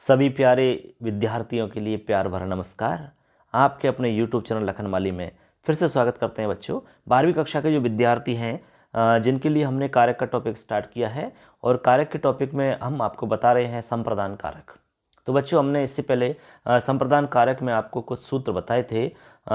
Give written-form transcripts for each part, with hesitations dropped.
सभी प्यारे विद्यार्थियों के लिए प्यार भरा नमस्कार। आपके अपने YouTube चैनल लखनमाली में फिर से स्वागत करते हैं बच्चों। 12वीं कक्षा के जो विद्यार्थी हैं जिनके लिए हमने कारक का टॉपिक स्टार्ट किया है और कारक के टॉपिक में हम आपको बता रहे हैं संप्रदान कारक। तो बच्चों हमने इससे पहले संप्रदान कारक में आपको कुछ सूत्र बताए थे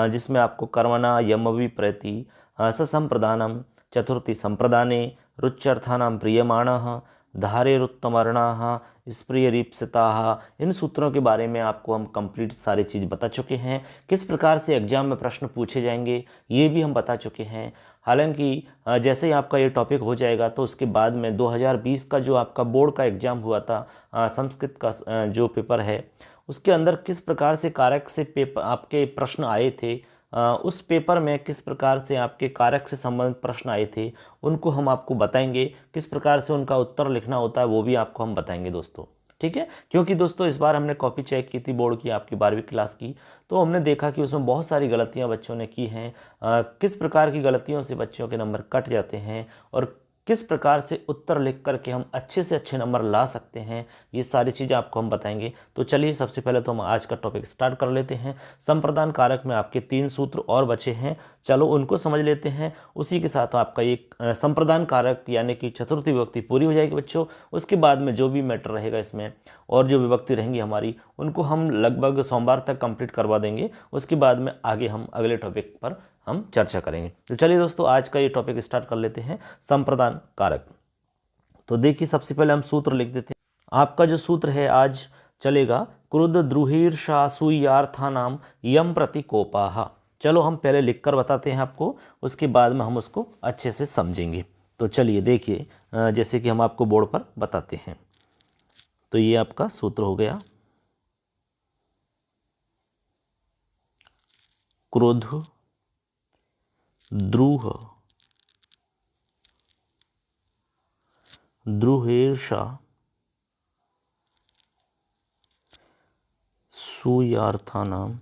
जिसमें आपको कर्मणा यमवि प्रति ससंप्रदानम चतुर्थी संप्रदाने रुच्यर्थानां प्रियमाणः धारेरुत्तमर्णाः स्प्रियरीप्सिताः। इन सूत्रों के बारे में आपको हम कंप्लीट सारी चीज़ बता चुके हैं। किस प्रकार से एग्जाम में प्रश्न पूछे जाएंगे ये भी हम बता चुके हैं। हालांकि जैसे ही आपका ये टॉपिक हो जाएगा तो उसके बाद में 2020 का जो आपका बोर्ड का एग्ज़ाम हुआ था संस्कृत का जो पेपर है उसके अंदर किस प्रकार से कारक से पेपर आपके प्रश्न आए थे, उस पेपर में किस प्रकार से आपके कारक से संबंधित प्रश्न आए थे उनको हम आपको बताएंगे। किस प्रकार से उनका उत्तर लिखना होता है वो भी आपको हम बताएंगे दोस्तों, ठीक है। क्योंकि दोस्तों इस बार हमने कॉपी चेक की थी बोर्ड की आपकी 12वीं क्लास की, तो हमने देखा कि उसमें बहुत सारी गलतियां बच्चों ने की हैं। किस प्रकार की गलतियों से बच्चों के नंबर कट जाते हैं और किस प्रकार से उत्तर लिख करके हम अच्छे से अच्छे नंबर ला सकते हैं, ये सारी चीज़ें आपको हम बताएंगे। तो चलिए सबसे पहले तो हम आज का टॉपिक स्टार्ट कर लेते हैं। संप्रदान कारक में आपके 3 सूत्र और बचे हैं, चलो उनको समझ लेते हैं। उसी के साथ आपका एक संप्रदान कारक यानी कि चतुर्थी विभक्ति पूरी हो जाएगी बच्चों। उसके बाद में जो भी मैटर रहेगा इसमें और जो विभक्ति रहेंगी हमारी उनको हम लगभग सोमवार तक कंप्लीट करवा देंगे। उसके बाद में आगे हम अगले टॉपिक पर हम चर्चा करेंगे। तो चलिए दोस्तों आज का ये टॉपिक स्टार्ट कर लेते हैं, संप्रदान कारक। तो देखिए सबसे पहले हम सूत्र लिख देते हैं। आपका जो सूत्र है आज चलेगा क्रुद्ध द्रुहिर्षासूयार्थानाम यम प्रतिकोपाः। चलो हम पहले लिखकर बताते हैं आपको, उसके बाद में हम उसको अच्छे से समझेंगे। तो चलिए देखिए जैसे कि हम आपको बोर्ड पर बताते हैं। तो ये आपका सूत्र हो गया, क्रुद्ध द्रुह द्रुहेर्षा सूयार्थानाम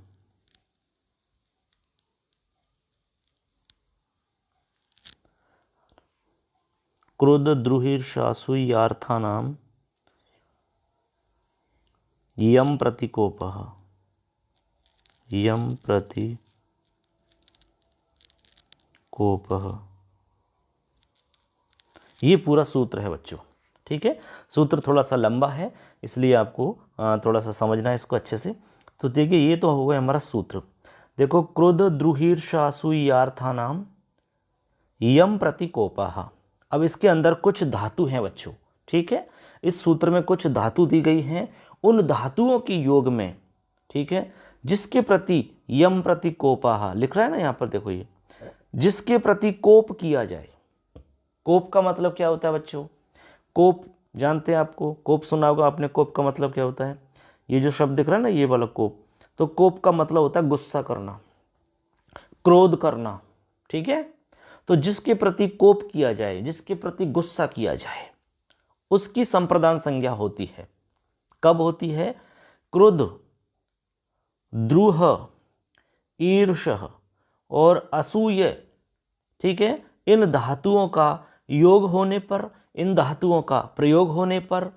क्रुद्ध द्रुहिर्षा सूयार्थानाम यम प्रतिकोपः यम प्रतिकोपः। ये पूरा सूत्र है बच्चों, ठीक है। सूत्र थोड़ा सा लंबा है इसलिए आपको थोड़ा सा समझना है इसको अच्छे से। तो देखिए ये तो हो गया हमारा सूत्र। देखो क्रुद्ध द्रुहिर्षासूयार्थानाम यम प्रतिकोपः। अब इसके अंदर कुछ धातु हैं बच्चों, ठीक है। इस सूत्र में कुछ धातु दी गई हैं, उन धातुओं के योग में, ठीक है, जिसके प्रति यम प्रतिकोपः लिख रहा है ना यहाँ पर, देखो ये जिसके प्रति कोप किया जाए। कोप का मतलब क्या होता है बच्चों? कोप जानते हैं आपको, कोप सुना होगा आपने। कोप का मतलब क्या होता है? ये जो शब्द दिख रहा है ना ये वाला कोप, तो कोप का मतलब होता है गुस्सा करना, क्रोध करना, ठीक है। तो जिसके प्रति कोप किया जाए, जिसके प्रति गुस्सा किया जाए, उसकी संप्रदान संज्ञा होती है। कब होती है? क्रोध, द्रुह, ईर्ष्य और असूय, ठीक है, इन धातुओं का योग होने पर, इन धातुओं का प्रयोग होने पर,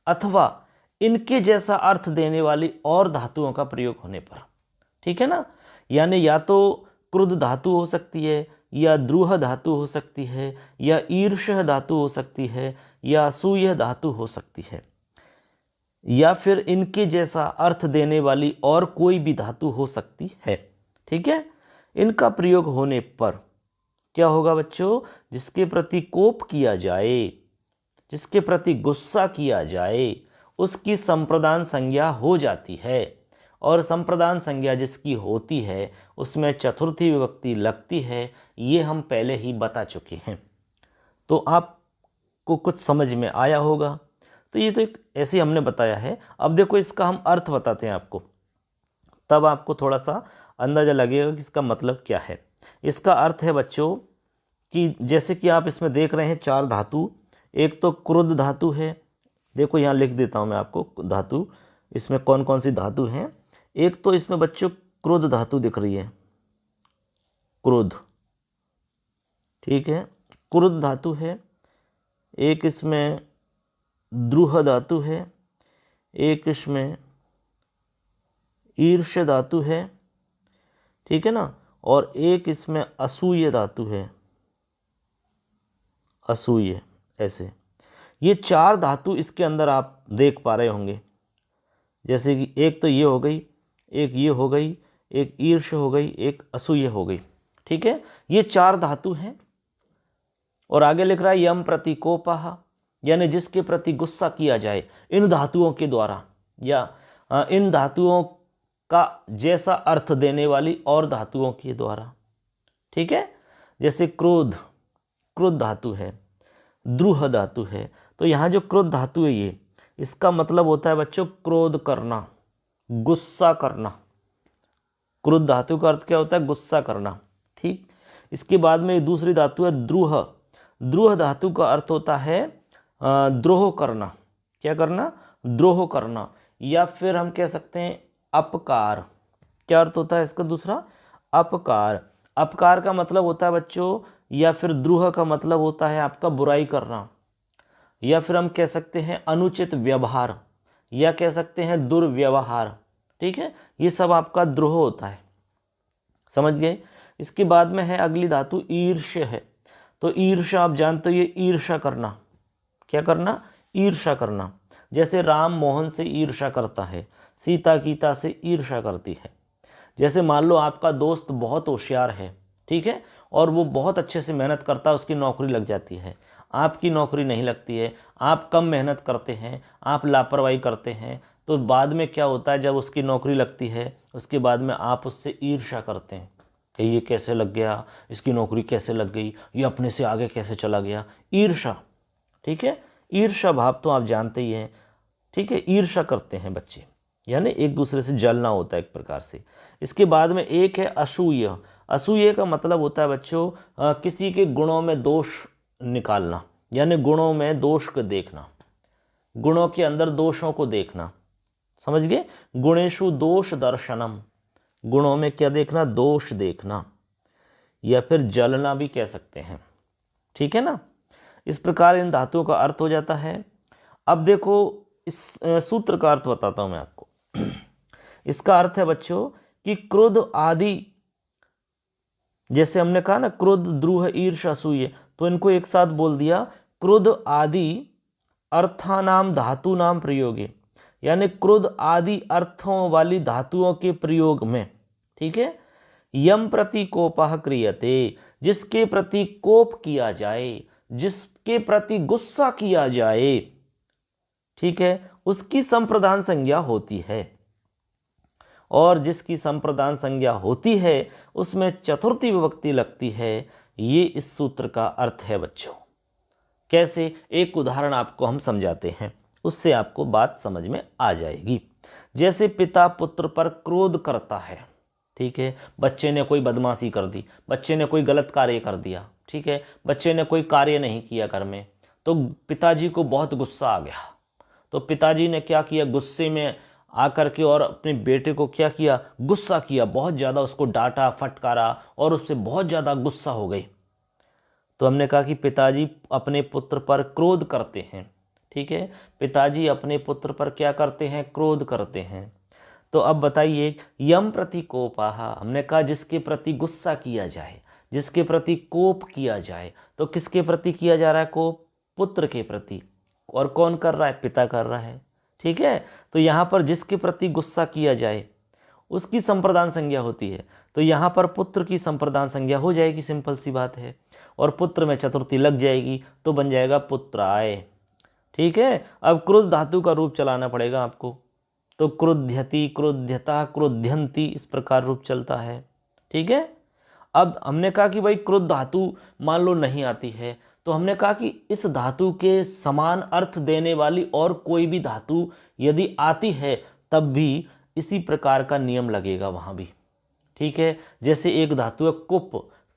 अथवा इनके जैसा अर्थ देने वाली और धातुओं का प्रयोग होने पर, ठीक है ना। यानी या तो क्रुद्ध धातु हो सकती है, या द्रुह धातु हो सकती है, या ईर्ष्य धातु हो सकती है, या असूय धातु हो सकती है, या फिर इनके जैसा अर्थ देने वाली और कोई भी धातु हो सकती है, ठीक है। इनका प्रयोग होने पर क्या होगा बच्चों? जिसके प्रति कोप किया जाए, जिसके प्रति गुस्सा किया जाए, उसकी संप्रदान संज्ञा हो जाती है। और संप्रदान संज्ञा जिसकी होती है उसमें चतुर्थी विभक्ति लगती है, ये हम पहले ही बता चुके हैं। तो आपको कुछ समझ में आया होगा। तो ये तो एक ऐसे हमने बताया है। अब देखो इसका हम अर्थ बताते हैं आपको, तब आपको थोड़ा सा अंदाजा लगेगा कि इसका मतलब क्या है। इसका अर्थ है बच्चों कि जैसे कि आप इसमें देख रहे हैं 4 धातु। एक तो क्रुद्ध धातु है, देखो यहाँ लिख देता हूँ मैं आपको धातु, इसमें कौन कौन सी धातु हैं। एक तो इसमें बच्चों क्रुद्ध धातु दिख रही है, क्रुद्ध, ठीक है, क्रुद्ध धातु है। एक इसमें द्रुह धातु है, एक इसमें ईर्ष्य धातु है, ठीक है ना, और एक इसमें असूय धातु है, असूय, ऐसे ये 4 धातु इसके अंदर आप देख पा रहे होंगे। जैसे कि एक तो ये हो गई, एक ये हो गई, एक ईर्ष्य हो गई, एक असूय हो गई, ठीक है, ये 4 धातु हैं। और आगे लिख रहा है यम प्रति कोपः, यानी जिसके प्रति गुस्सा किया जाए इन धातुओं के द्वारा, या इन धातुओं का जैसा अर्थ देने वाली और धातुओं के द्वारा, ठीक है। जैसे क्रोध, क्रोध धातु है, द्रुह धातु है, तो यहाँ जो क्रोध धातु है ये, इसका मतलब होता है बच्चों क्रोध करना, गुस्सा करना। क्रोध धातु का अर्थ क्या होता है? गुस्सा करना, ठीक। इसके बाद में दूसरी धातु है द्रुह। द्रुह धातु का अर्थ होता है द्रोह करना। क्या करना? द्रोह करना, या फिर हम कह सकते हैं अपकार। क्या अर्थ होता है इसका दूसरा? अपकार। अपकार का मतलब होता है बच्चों, या फिर द्रोह का मतलब होता है आपका बुराई करना, या फिर हम कह सकते हैं अनुचित व्यवहार, या कह सकते हैं दुर्व्यवहार, ठीक है। ये सब आपका द्रोह होता है, समझ गए। इसके बाद में है अगली धातु ईर्ष्य है। तो ईर्ष्या आप जानते हो, ये ईर्ष्या करना। क्या करना? ईर्ष्या करना। जैसे राम मोहन से ईर्ष्या करता है, सीता गीता से ईर्ष्या करती है। जैसे मान लो आपका दोस्त बहुत होशियार है, ठीक है, और वो बहुत अच्छे से मेहनत करता है, उसकी नौकरी लग जाती है, आपकी नौकरी नहीं लगती है, आप कम मेहनत करते हैं, आप लापरवाही करते हैं, तो बाद में क्या होता है, जब उसकी नौकरी लगती है उसके बाद में आप उससे ईर्ष्या करते हैं कि ये कैसे लग गया, इसकी नौकरी कैसे लग गई, ये अपने से आगे कैसे चला गया। ईर्ष्या, ठीक है। ईर्ष्या भाव तो आप जानते ही हैं, ठीक है। ईर्ष्या करते हैं बच्चे, यानी एक दूसरे से जलना होता है एक प्रकार से। इसके बाद में एक है असूय। असूय का मतलब होता है बच्चों किसी के गुणों में दोष निकालना, यानी गुणों में दोष को देखना, गुणों के अंदर दोषों को देखना, समझ गए। गुणेषु दोष दर्शनम, गुणों में क्या देखना? दोष देखना, या फिर जलना भी कह सकते हैं, ठीक है ना। इस प्रकार इन धातुओं का अर्थ हो जाता है। अब देखो इस सूत्र का अर्थ बताता हूं मैं आपको। इसका अर्थ है बच्चों कि क्रोध आदि, जैसे हमने कहा ना क्रोध, द्रुह, ईर्ष्या, असूय, तो इनको एक साथ बोल दिया, क्रोध आदि अर्थानाम धातु नाम प्रयोगे, यानी क्रोध आदि अर्थों वाली धातुओं के प्रयोग में, ठीक है। यम प्रति कोपः क्रियते, जिसके प्रति कोप किया जाए, जिसके प्रति गुस्सा किया जाए, ठीक है, उसकी संप्रदान संज्ञा होती है। और जिसकी संप्रदान संज्ञा होती है उसमें चतुर्थी विभक्ति लगती है। ये इस सूत्र का अर्थ है बच्चों। कैसे? एक उदाहरण आपको हम समझाते हैं, उससे आपको बात समझ में आ जाएगी। जैसे पिता पुत्र पर क्रोध करता है, ठीक है, बच्चे ने कोई बदमाशी कर दी, बच्चे ने कोई गलत कार्य कर दिया, ठीक है, बच्चे ने कोई कार्य नहीं किया घर में, तो पिताजी को बहुत गुस्सा आ गया। तो पिताजी ने क्या किया? गुस्से में आकर के और अपने बेटे को क्या किया? गुस्सा किया, बहुत ज़्यादा उसको डांटा, फटकारा, और उससे बहुत ज़्यादा गुस्सा हो गई। तो हमने कहा कि पिताजी अपने पुत्र पर क्रोध करते हैं, ठीक है, पिताजी अपने पुत्र पर क्या करते हैं? क्रोध करते हैं। तो अब बताइए, यम प्रति कोपः, हमने कहा जिसके प्रति गुस्सा किया जाए, जिसके प्रति कोप किया जाए, तो किसके प्रति किया जा रहा है कोप? पुत्र के प्रति। और कौन कर रहा है? पिता कर रहा है, ठीक है। तो यहाँ पर जिसके प्रति गुस्सा किया जाए उसकी संप्रदान संज्ञा होती है, तो यहाँ पर पुत्र की संप्रदान संज्ञा हो जाएगी, सिंपल सी बात है। और पुत्र में चतुर्थी लग जाएगी तो बन जाएगा पुत्राय, ठीक है। अब क्रोध धातु का रूप चलाना पड़ेगा आपको, तो क्रोध्यति, क्रोध्यता, क्रोध्यंती, इस प्रकार रूप चलता है, ठीक है। अब हमने कहा कि भाई क्रोध धातु मान लो नहीं आती है, तो हमने कहा कि इस धातु के समान अर्थ देने वाली और कोई भी धातु यदि आती है तब भी इसी प्रकार का नियम लगेगा वहाँ भी, ठीक है। जैसे एक धातु है कुप,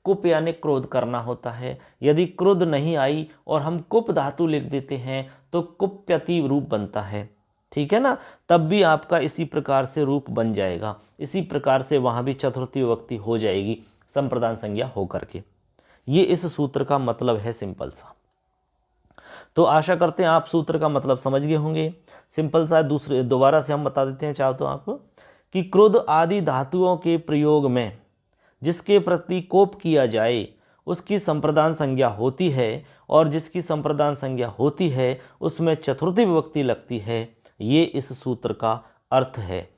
कुप यानी क्रोध करना होता है। यदि क्रोध नहीं आई और हम कुप धातु लिख देते हैं तो कुप्यति रूप बनता है, ठीक है ना, तब भी आपका इसी प्रकार से रूप बन जाएगा। इसी प्रकार से वहाँ भी चतुर्थी विभक्ति हो जाएगी संप्रदान संज्ञा हो करके। ये इस सूत्र का मतलब है, सिंपल सा। तो आशा करते हैं आप सूत्र का मतलब समझ गए होंगे। सिंपल सा दोबारा से हम बता देते हैं चाहो तो आपको, कि क्रोध आदि धातुओं के प्रयोग में जिसके प्रति कोप किया जाए उसकी संप्रदान संज्ञा होती है, और जिसकी संप्रदान संज्ञा होती है उसमें चतुर्थी विभक्ति लगती है। ये इस सूत्र का अर्थ है।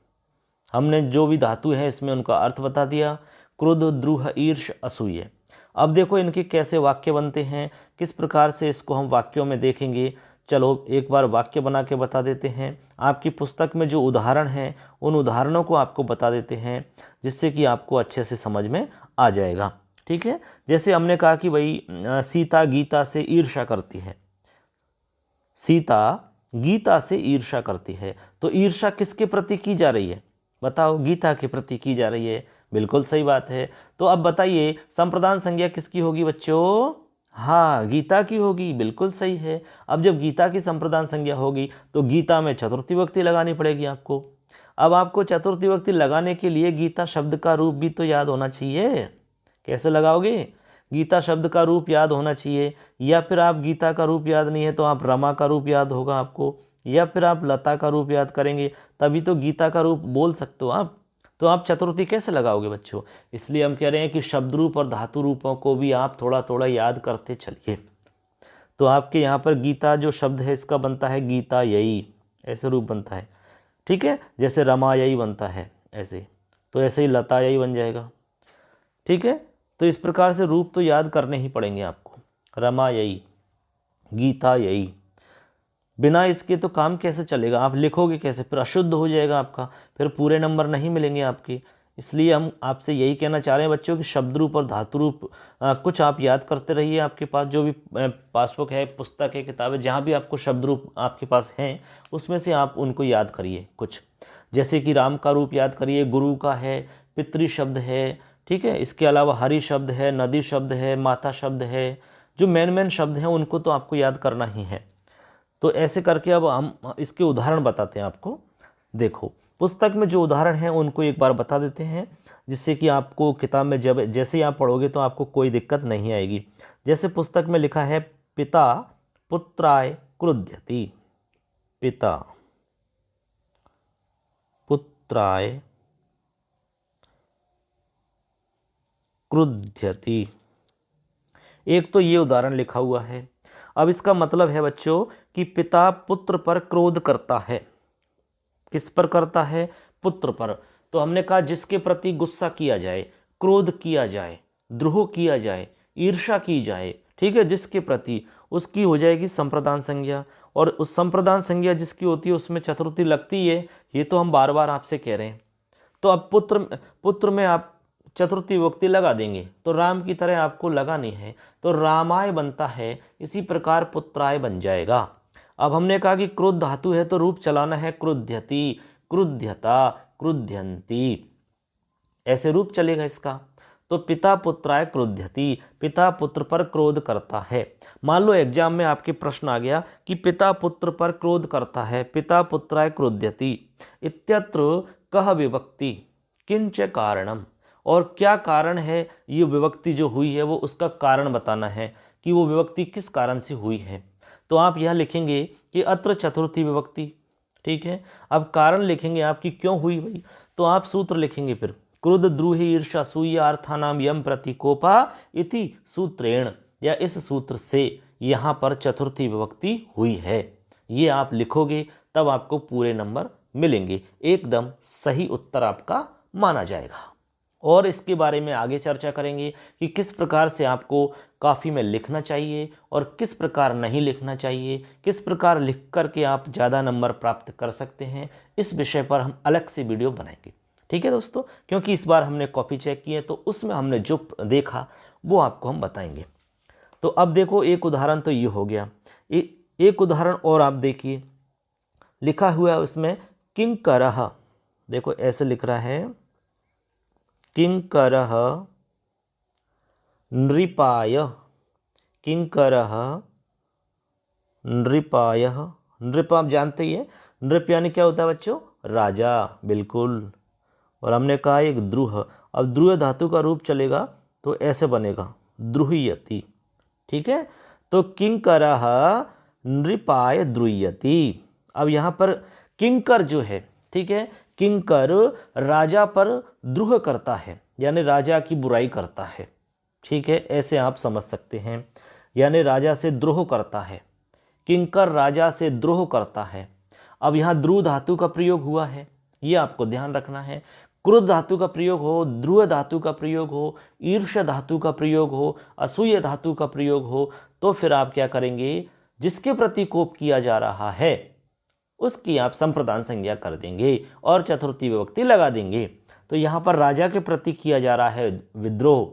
हमने जो भी धातु है इसमें उनका अर्थ बता दिया, क्रोध, द्रुह, ईर्ष, असूय। अब देखो इनके कैसे वाक्य बनते हैं, किस प्रकार से इसको हम वाक्यों में देखेंगे। चलो एक बार वाक्य बना के बता देते हैं। आपकी पुस्तक में जो उदाहरण हैं उन उदाहरणों को आपको बता देते हैं, जिससे कि आपको अच्छे से समझ में आ जाएगा। ठीक है, जैसे हमने कहा कि भाई सीता गीता से ईर्ष्या करती है। सीता गीता से ईर्ष्या करती है, तो ईर्ष्या किसके प्रति की जा रही है? बताओ, गीता के प्रति की जा रही है। बिल्कुल सही बात है। तो अब बताइए संप्रदान संज्ञा किसकी होगी बच्चों? हाँ, गीता की होगी। बिल्कुल सही है। अब जब गीता की संप्रदान संज्ञा होगी तो गीता में चतुर्थी विभक्ति लगानी पड़ेगी आपको। अब आपको चतुर्थी विभक्ति लगाने के लिए गीता शब्द का रूप भी तो याद होना चाहिए। कैसे लगाओगे? गीता शब्द का रूप याद होना चाहिए, या फिर आप गीता का रूप याद नहीं है तो आप रमा का रूप याद होगा आपको, या फिर आप लता का रूप याद करेंगे, तभी तो गीता का रूप बोल सकते हो आप। तो आप चतुर्थी कैसे लगाओगे बच्चों? इसलिए हम कह रहे हैं कि शब्द रूप और धातु रूपों को भी आप थोड़ा थोड़ा याद करते चलिए। तो आपके यहाँ पर गीता जो शब्द है इसका बनता है गीता यही, ऐसे रूप बनता है। ठीक है, जैसे रमा यही बनता है ऐसे, तो ऐसे ही लता यही बन जाएगा। ठीक है, तो इस प्रकार से रूप तो याद करने ही पड़ेंगे आपको। रमा यही, गीता यही, बिना इसके तो काम कैसे चलेगा? आप लिखोगे कैसे? फिर अशुद्ध हो जाएगा आपका, फिर पूरे नंबर नहीं मिलेंगे आपके। इसलिए हम आपसे यही कहना चाह रहे हैं बच्चों कि शब्द रूप और धातु रूप कुछ आप याद करते रहिए। आपके पास जो भी पासबुक है, पुस्तक है, किताब है, जहाँ भी आपको शब्द रूप आपके पास हैं उसमें से आप उनको याद करिए कुछ। जैसे कि राम का रूप याद करिए, गुरु का है, पितृ शब्द है। ठीक है, इसके अलावा हरि शब्द है, नदी शब्द है, माता शब्द है। जो मेन शब्द हैं उनको तो आपको याद करना ही है। तो ऐसे करके अब हम इसके उदाहरण बताते हैं आपको। देखो पुस्तक में जो उदाहरण हैं उनको एक बार बता देते हैं, जिससे कि आपको किताब में जब जैसे ही आप पढ़ोगे तो आपको कोई दिक्कत नहीं आएगी। जैसे पुस्तक में लिखा है, पिता पुत्राय क्रुध्यति। पिता पुत्राय क्रुध्यति। एक तो ये उदाहरण लिखा हुआ है। अब इसका मतलब है बच्चों कि पिता पुत्र पर क्रोध करता है। किस पर करता है? पुत्र पर। तो हमने कहा जिसके प्रति गुस्सा किया जाए, क्रोध किया जाए, द्रोह किया जाए, ईर्ष्या की जाए, ठीक है, जिसके प्रति, उसकी हो जाएगी संप्रदान संज्ञा। और उस संप्रदान संज्ञा जिसकी होती है उसमें चतुर्थी लगती है। ये तो हम बार बार आपसे कह रहे हैं। तो अब पुत्र में आप चतुर्थी विभक्ति लगा देंगे तो राम की तरह आपको लगानी है, तो रामाय बनता है। इसी प्रकार पुत्राय बन जाएगा। अब हमने कहा कि क्रोध धातु है तो रूप चलाना है क्रुध्यति, क्रुध्यता, क्रुध्यंती, ऐसे रूप चलेगा इसका। तो पिता पुत्राय क्रुध्यति, पिता पुत्र पर क्रोध करता है। मान लो एग्जाम में आपके प्रश्न आ गया कि पिता पुत्र पर क्रोध करता है, पिता पुत्राय क्रुध्यति इत्यत्र कह विभक्ति किंच कारणम। और क्या कारण है ये विभक्ति जो हुई है, वो उसका कारण बताना है कि वो विभक्ति किस कारण से हुई है। तो आप यह लिखेंगे कि अत्र चतुर्थी विभक्ति। ठीक है, अब कारण लिखेंगे आप कि क्यों हुई भाई। तो आप सूत्र लिखेंगे फिर, क्रोध द्रुहि ईर्ष्या असूय अर्थानाम यम प्रतिकोपा इति सूत्रेण, या इस सूत्र से यहाँ पर चतुर्थी विभक्ति हुई है। ये आप लिखोगे तब आपको पूरे नंबर मिलेंगे। एकदम सही उत्तर आपका माना जाएगा। और इसके बारे में आगे चर्चा करेंगे कि किस प्रकार से आपको काफ़ी में लिखना चाहिए और किस प्रकार नहीं लिखना चाहिए, किस प्रकार लिख करके आप ज़्यादा नंबर प्राप्त कर सकते हैं। इस विषय पर हम अलग से वीडियो बनाएंगे। ठीक है दोस्तों, क्योंकि इस बार हमने कॉपी चेक की है तो उसमें हमने जो देखा वो आपको हम बताएंगे। तो अब देखो एक उदाहरण तो ये हो गया, एक उदाहरण और आप देखिए, लिखा हुआ है उसमें किंकरः। देखो ऐसे लिख रहा है, किंकरः नृपाय, किंकरः नृपाय। नृप आप जानते ही है, नृप यानी क्या होता है बच्चों? राजा, बिल्कुल। और हमने कहा एक द्रुह। अब द्रुह धातु का रूप चलेगा तो ऐसे बनेगा द्रुह्यति। ठीक है, तो किंकरः नृपाय द्रुह्यति। अब यहाँ पर किंकर जो है, ठीक है, किंकर राजा पर द्रोह करता है, यानी राजा की बुराई करता है, ठीक है, ऐसे आप समझ सकते हैं, यानी राजा से द्रोह करता है, किंकर राजा से द्रोह करता है। अब यहाँ द्रु धातु का प्रयोग हुआ है, ये आपको ध्यान रखना है। क्रुद्ध धातु का प्रयोग हो, ध्रुव धातु का प्रयोग हो, ईर्ष धातु का प्रयोग हो, असूय धातु का प्रयोग हो, तो फिर आप क्या करेंगे, जिसके प्रति कोप किया जा रहा है उसकी आप संप्रदान संज्ञा कर देंगे और चतुर्थी विभक्ति लगा देंगे। तो यहाँ पर राजा के प्रति किया जा रहा है विद्रोह,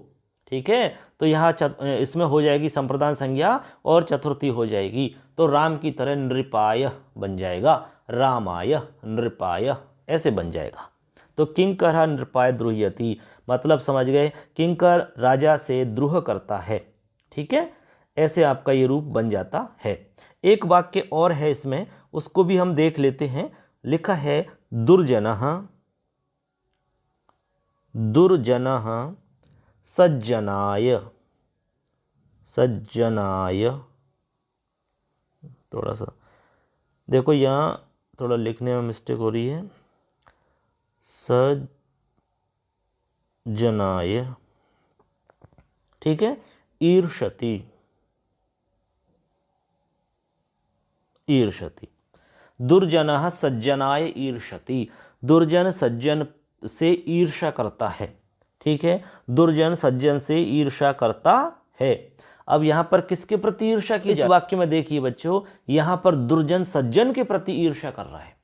ठीक है, तो यहाँ इसमें हो जाएगी संप्रदान संज्ञा और चतुर्थी हो जाएगी, तो राम की तरह नृपाय बन जाएगा, रामाय नृपाय ऐसे बन जाएगा। तो किंकर नृपाय द्रुह्यति, मतलब समझ गए, किंकर राजा से द्रोह करता है, ठीक है, ऐसे आपका ये रूप बन जाता है। एक वाक्य और है इसमें, उसको भी हम देख लेते हैं। लिखा है दुर्जनः दुर्जनः सज्जनाय, सज्जनाय, थोड़ा सा देखो यहाँ थोड़ा लिखने में मिस्टेक हो रही है, सज्जनाय, ठीक है, ईर्षति, ईर्षति, दुर्जनः सज्जनाय ईर्षति, दुर्जन सज्जन से ईर्षा करता है, ठीक है, दुर्जन सज्जन से ईर्षा करता है। अब यहाँ पर किसके प्रति ईर्षा की? इस वाक्य में देखिए बच्चों, यहाँ पर दुर्जन सज्जन के प्रति ईर्षा कर रहा है।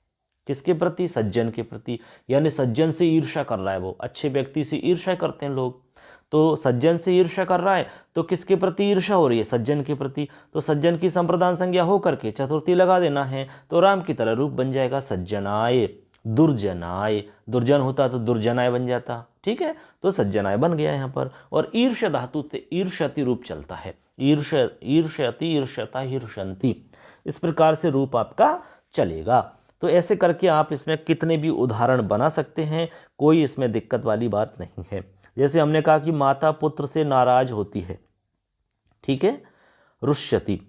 किसके प्रति? सज्जन के प्रति, यानी सज्जन से ईर्षा कर रहा है वो। अच्छे व्यक्ति से ईर्षा करते हैं लोग, तो सज्जन से ईर्षा कर रहा है, तो किसके प्रति ईर्षा हो रही है? सज्जन के प्रति। तो सज्जन की संप्रदान संज्ञा हो करके चतुर्थी लगा देना है, तो राम की तरह रूप बन जाएगा सज्जनाय, दुर्जनाय, दुर्जन होता तो दुर्जनाय बन जाता, ठीक है, तो सज्जनाय बन गया यहाँ पर। और ईर्ष धातु से ईर्षति रूप चलता है, ईर्षति, ईर्षता, ईर्षन्ति, इस प्रकार से रूप आपका चलेगा। तो ऐसे करके आप इसमें कितने भी उदाहरण बना सकते हैं, कोई इसमें दिक्कत वाली बात नहीं है। जैसे हमने कहा कि माता पुत्र से नाराज होती है, ठीक है, रुष्यति,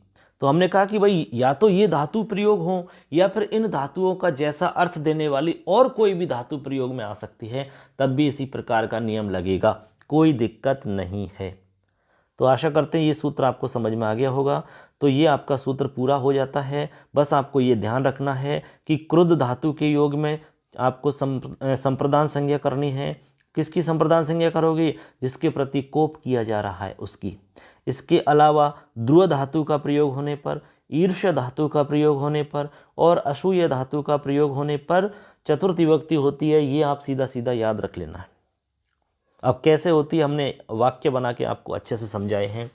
तो हमने कहा कि भाई या तो ये धातु प्रयोग हो या फिर इन धातुओं का जैसा अर्थ देने वाली और कोई भी धातु प्रयोग में आ सकती है, तब भी इसी प्रकार का नियम लगेगा, कोई दिक्कत नहीं है। तो आशा करते हैं ये सूत्र आपको समझ में आ गया होगा। तो ये आपका सूत्र पूरा हो जाता है। बस आपको ये ध्यान रखना है कि क्रुद्ध धातु के योग में आपको संप्रदान संज्ञा करनी है। किसकी संप्रदान संज्ञा करोगे? जिसके प्रति कोप किया जा रहा है उसकी। इसके अलावा ध्रुव धातु का प्रयोग होने पर, ईर्ष धातु का प्रयोग होने पर और असूय धातु का प्रयोग होने पर चतुर्थ विभक्ति होती है। ये आप सीधा सीधा याद रख लेना है। अब कैसे होती है हमने वाक्य बना के आपको अच्छे से समझाए हैं,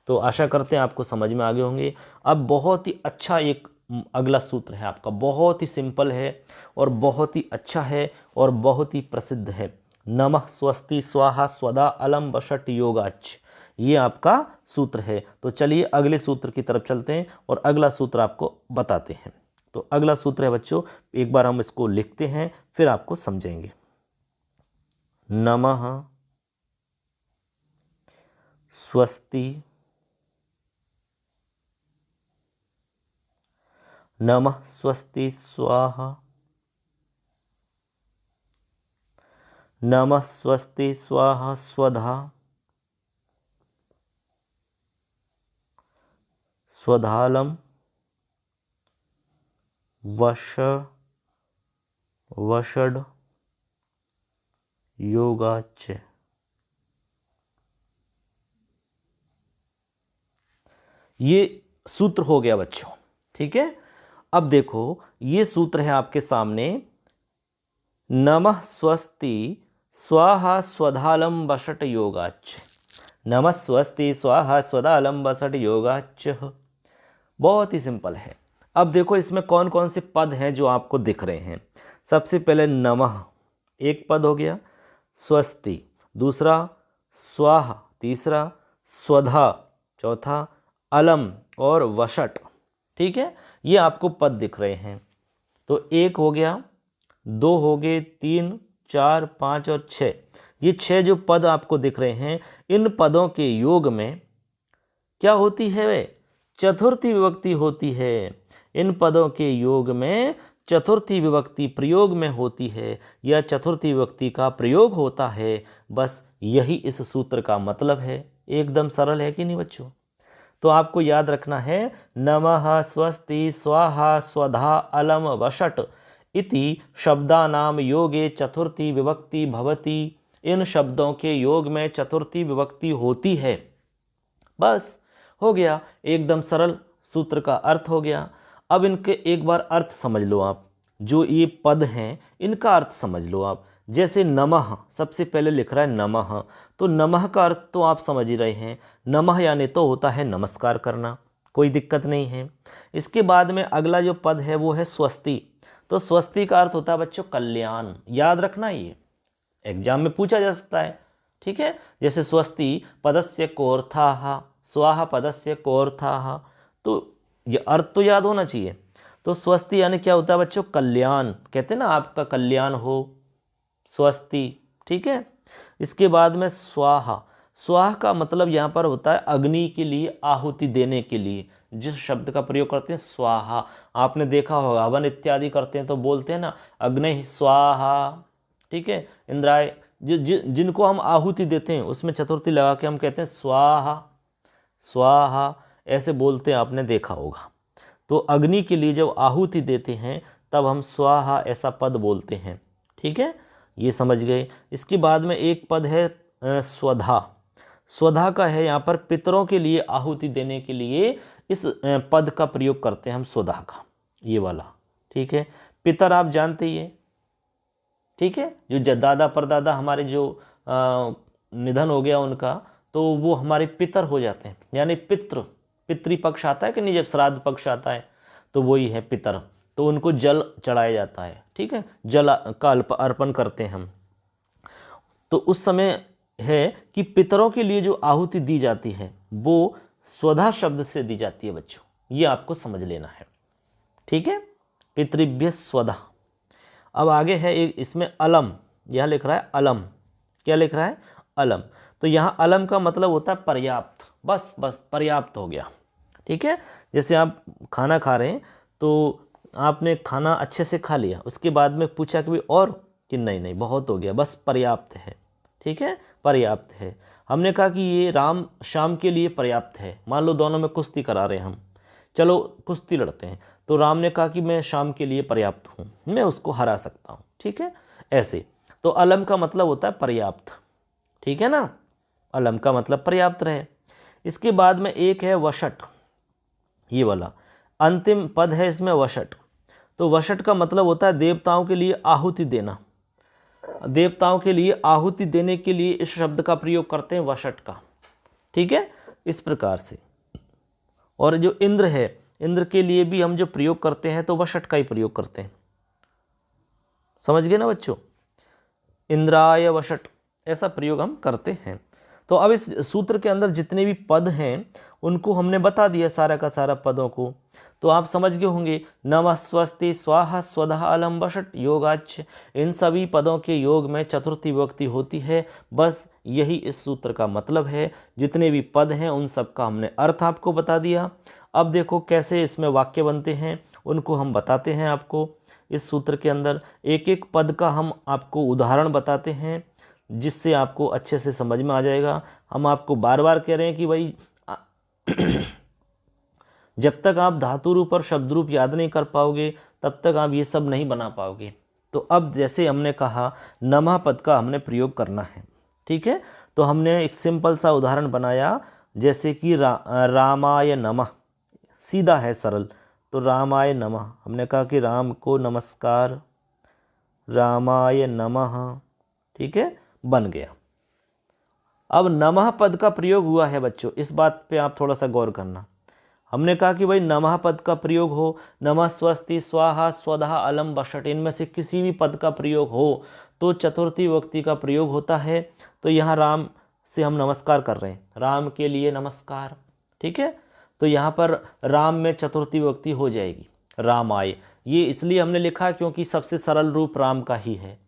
तो आशा करते हैं आपको समझ में आ गए होंगे। अब बहुत ही अच्छा एक अगला सूत्र है आपका, बहुत ही सिंपल है और बहुत ही अच्छा है और बहुत ही प्रसिद्ध है। नमः स्वस्ति स्वाहा स्वदा अलम वषट योगाच, ये आपका सूत्र है। तो चलिए अगले सूत्र की तरफ चलते हैं और अगला सूत्र आपको बताते हैं। तो अगला सूत्र है बच्चों, एक बार हम इसको लिखते हैं फिर आपको समझेंगे। नमः स्वस्ति नमः स्वस्ति स्वाहा नमः स्वस्ति स्वाहा स्वधा स्वधालम वषड योगाच। ये सूत्र हो गया बच्चों, ठीक है। अब देखो ये सूत्र है आपके सामने, नमः स्वस्ति स्वाहा स्वधालम वषट योगाच, नमः स्वस्ति स्वाहा स्वधालम वषट योगाच। बहुत ही सिंपल है। अब देखो इसमें कौन कौन से पद हैं जो आपको दिख रहे हैं। सबसे पहले नमः एक पद हो गया, स्वस्ति दूसरा, स्वाहा तीसरा, स्वधा चौथा, अलम और वषट, ठीक है, ये आपको पद दिख रहे हैं। तो एक हो गया, दो हो गए, तीन, चार, पाँच और छः, ये छः जो पद आपको दिख रहे हैं, इन पदों के योग में क्या होती है वे? चतुर्थी विभक्ति होती है। इन पदों के योग में चतुर्थी विभक्ति प्रयोग में होती है या चतुर्थी विभक्ति का प्रयोग होता है। बस यही इस सूत्र का मतलब है। एकदम सरल है कि नहीं बच्चों? तो आपको याद रखना है, नमः स्वस्ति स्वाहा स्वधा अलम वषट इति शब्दानाम योगे चतुर्थी विभक्ति भवति। इन शब्दों के योग में चतुर्थी विभक्ति होती है। बस हो गया, एकदम सरल सूत्र का अर्थ हो गया। अब इनके एक बार अर्थ समझ लो आप। जो ये पद हैं इनका अर्थ समझ लो आप। जैसे नमः, सबसे पहले लिख रहा है नमः, तो नमः का अर्थ तो आप समझ ही रहे हैं। नमः यानी तो होता है नमस्कार करना, कोई दिक्कत नहीं है। इसके बाद में अगला जो पद है वो है स्वस्ति। तो स्वस्ति का अर्थ होता है बच्चों कल्याण। याद रखना, ये एग्जाम में पूछा जा सकता है। ठीक है, जैसे स्वस्ति पदस्य कोर्थाः, स्वाहा पदस्य कोर्थाः, तो ये अर्थ तो याद होना चाहिए। तो स्वस्ति यानी क्या होता है बच्चों? कल्याण। कहते हैं ना, आपका कल्याण हो, स्वस्ति। ठीक है, इसके बाद में स्वाहा। स्वाहा का मतलब यहाँ पर होता है अग्नि के लिए आहुति देने के लिए जिस शब्द का प्रयोग करते हैं स्वाहा। आपने देखा होगा हवन इत्यादि करते हैं तो बोलते हैं ना अग्नि स्वाहा। ठीक है, इंद्राय, जिनको हम आहुति देते हैं उसमें चतुर्थी लगा के हम कहते हैं स्वाहा स्वाहा, ऐसे बोलते हैं, आपने देखा होगा। तो अग्नि के लिए जब आहुति देते हैं तब हम स्वाहा ऐसा पद बोलते हैं। ठीक है, ये समझ गए। इसके बाद में एक पद है स्वधा। स्वधा का है यहाँ पर पितरों के लिए आहुति देने के लिए इस पद का प्रयोग करते हैं हम, स्वधा का, ये वाला। ठीक है, पितर आप जानते ही है। ठीक है, जो दादा परदादा हमारे जो निधन हो गया उनका, तो वो हमारे पितर हो जाते हैं। यानी पितृपक्ष आता है कि नहीं, जब श्राद्ध पक्ष आता है तो वही है पितर। तो उनको जल चढ़ाया जाता है। ठीक है, जल का अर्पण करते हैं हम। तो उस समय है कि पितरों के लिए जो आहुति दी जाती है वो स्वधा शब्द से दी जाती है बच्चों, ये आपको समझ लेना है। ठीक है, पितृभ्य स्वधा। अब आगे है एक इसमें अलम, यह लिख रहा है अलम। क्या लिख रहा है? अलम। तो यहाँ अलम का मतलब होता है पर्याप्त। बस पर्याप्त हो गया। ठीक है, जैसे आप खाना खा रहे हैं तो आपने खाना अच्छे से खा लिया, उसके बाद में पूछा कि भाई और, कि नहीं बहुत हो गया, बस पर्याप्त है। ठीक है, पर्याप्त है। हमने कहा कि ये राम शाम के लिए पर्याप्त है। मान लो दोनों में कुश्ती करा रहे हैं हम, चलो कुश्ती लड़ते हैं, तो राम ने कहा कि मैं शाम के लिए पर्याप्त हूँ, मैं उसको हरा सकता हूँ। ठीक है, ऐसे। तो अलम का मतलब होता है पर्याप्त। ठीक है ना, अलम का मतलब पर्याप्त रहे। इसके बाद में एक है वषट, ये वाला अंतिम पद है इसमें वषट। तो वषट का मतलब होता है देवताओं के लिए आहुति देना। देवताओं के लिए आहुति देने के लिए इस शब्द का प्रयोग करते हैं वषट का। ठीक है, इस प्रकार से। और जो इंद्र है, इंद्र के लिए भी हम जो प्रयोग करते हैं तो वषट का ही प्रयोग करते हैं। समझ गए ना बच्चों? इंद्राय वषट, ऐसा प्रयोग हम करते हैं। तो अब इस सूत्र के अंदर जितने भी पद हैं उनको हमने बता दिया, सारा का सारा पदों को। तो आप समझ गए होंगे, नमः स्वस्ति स्वाहा स्वधा अलम वषट योगाच्छ, इन सभी पदों के योग में चतुर्थी विभक्ति होती है। बस यही इस सूत्र का मतलब है। जितने भी पद हैं उन सब का हमने अर्थ आपको बता दिया। अब देखो कैसे इसमें वाक्य बनते हैं, उनको हम बताते हैं आपको। इस सूत्र के अंदर एक एक पद का हम आपको उदाहरण बताते हैं, जिससे आपको अच्छे से समझ में आ जाएगा। हम आपको बार बार कह रहे हैं कि भाई जब तक आप धातु रूप और शब्द रूप याद नहीं कर पाओगे तब तक आप ये सब नहीं बना पाओगे। तो अब जैसे हमने कहा नमः पद का हमने प्रयोग करना है। ठीक है, तो हमने एक सिंपल सा उदाहरण बनाया, जैसे कि रामाय नमः, सीधा है, सरल। तो रामाय नमः, हमने कहा कि राम को नमस्कार, रामाय नमः। ठीक है, बन गया। अब नमः पद का प्रयोग हुआ है बच्चों, इस बात पे आप थोड़ा सा गौर करना। हमने कहा कि भाई नमः पद का प्रयोग हो, नमः स्वस्ति स्वाहा स्वधा अलम वषट, इनमें से किसी भी पद का प्रयोग हो तो चतुर्थी विभक्ति का प्रयोग होता है। तो यहाँ राम से हम नमस्कार कर रहे हैं, राम के लिए नमस्कार। ठीक है, तो यहाँ पर राम में चतुर्थी विभक्ति हो जाएगी, रामाय। ये इसलिए हमने लिखा क्योंकि सबसे सरल रूप राम का ही है।